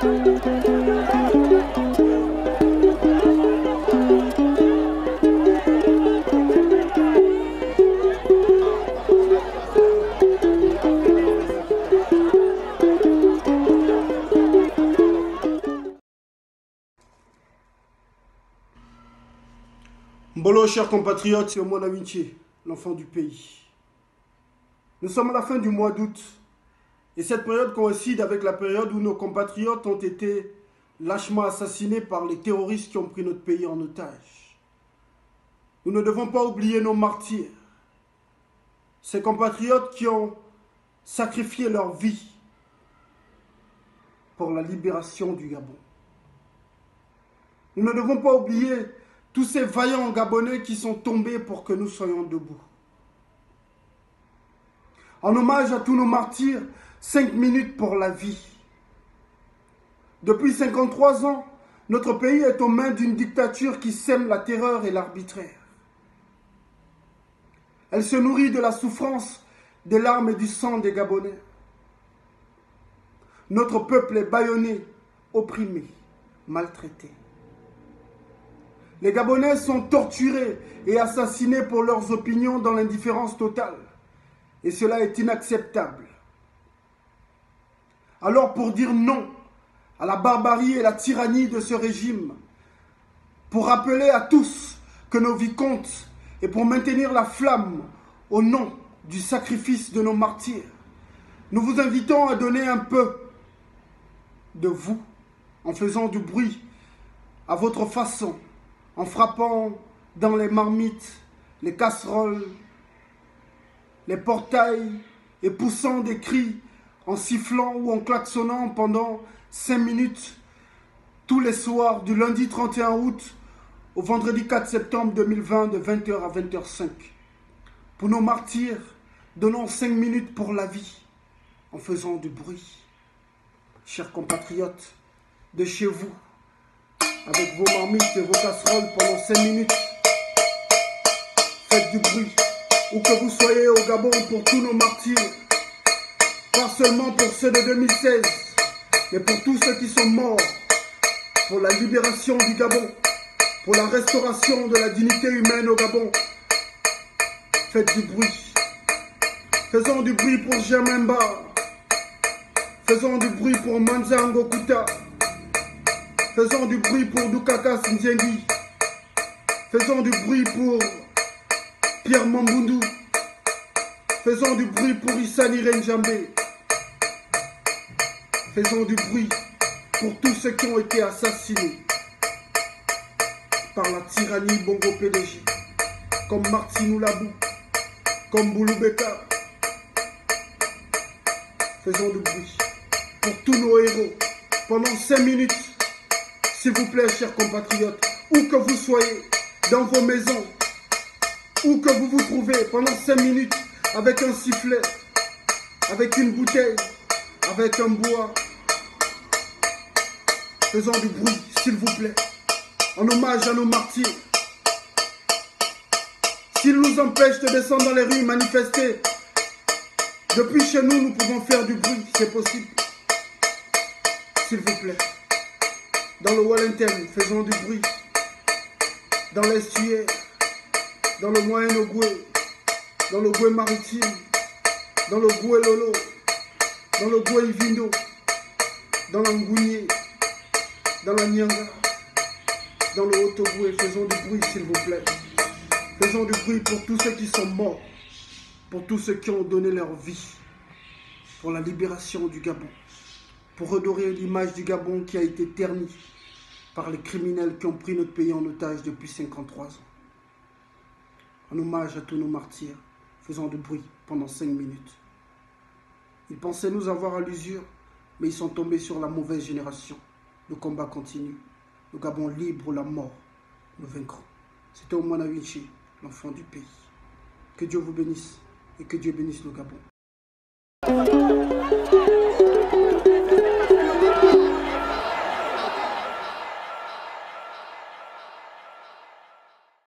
Mbolo, chers compatriotes, c'est Omona Winchi, l'enfant du pays. Nous sommes à la fin du mois d'août et cette période coïncide avec la période où nos compatriotes ont été lâchement assassinés par les terroristes qui ont pris notre pays en otage. Nous ne devons pas oublier nos martyrs, ces compatriotes qui ont sacrifié leur vie pour la libération du Gabon. Nous ne devons pas oublier tous ces vaillants Gabonais qui sont tombés pour que nous soyons debout. En hommage à tous nos martyrs, 5 minutes pour la vie. Depuis 53 ans, notre pays est aux mains d'une dictature qui sème la terreur et l'arbitraire. Elle se nourrit de la souffrance, des larmes et du sang des Gabonais. Notre peuple est bâillonné, opprimé, maltraité. Les Gabonais sont torturés et assassinés pour leurs opinions dans l'indifférence totale. Et cela est inacceptable. Alors pour dire non à la barbarie et la tyrannie de ce régime, pour rappeler à tous que nos vies comptent et pour maintenir la flamme au nom du sacrifice de nos martyrs, nous vous invitons à donner un peu de vous en faisant du bruit à votre façon, en frappant dans les marmites, les casseroles, les portails et poussant des cris en sifflant ou en klaxonnant pendant 5 minutes tous les soirs du lundi 31 août au vendredi 4 septembre 2020 de 20h à 20h05. Pour nos martyrs, donnons 5 minutes pour la vie en faisant du bruit. Chers compatriotes, de chez vous, avec vos marmites et vos casseroles pendant 5 minutes. Faites du bruit, où que vous soyez au Gabon pour tous nos martyrs. Pas seulement pour ceux de 2016, mais pour tous ceux qui sont morts, pour la libération du Gabon, pour la restauration de la dignité humaine au Gabon. Faites du bruit. Faisons du bruit pour Germain Ba. Faisons du bruit pour Manzango Kuta. Faisons du bruit pour Dukaka Sindiengi. Faisons du bruit pour Pierre Mambundu. Faisons du bruit pour Issani Renjambé. Faisons du bruit pour tous ceux qui ont été assassinés par la tyrannie Bongo PDG, comme Martin Oulabou, comme Bouloubeka. Faisons du bruit pour tous nos héros pendant 5 minutes. S'il vous plaît, chers compatriotes, où que vous soyez, dans vos maisons, où que vous vous trouvez, pendant 5 minutes, avec un sifflet, avec une bouteille, avec un bois. Faisons du bruit, s'il vous plaît, en hommage à nos martyrs. S'ils nous empêchent de descendre dans les rues manifester, depuis chez nous, nous pouvons faire du bruit, c'est possible. S'il vous plaît. Dans le Wellington, faisons du bruit. Dans l'estuaire, dans le Moyen-Ogoué, dans le Goué maritime, dans le Goué Lolo, dans le Goué Ivindo, dans l'Angounier, dans la Nyanga, dans le Haut-Ogoué. Faisons du bruit, s'il vous plaît. Faisons du bruit pour tous ceux qui sont morts, pour tous ceux qui ont donné leur vie pour la libération du Gabon, pour redorer l'image du Gabon qui a été ternie par les criminels qui ont pris notre pays en otage depuis 53 ans. En hommage à tous nos martyrs, faisons du bruit pendant 5 minutes. Ils pensaient nous avoir à l'usure, mais ils sont tombés sur la mauvaise génération. Le combat continue. Le Gabon libre ou la mort, nous vaincrons. C'était Omona Winchi, l'enfant du pays. Que Dieu vous bénisse et que Dieu bénisse le Gabon.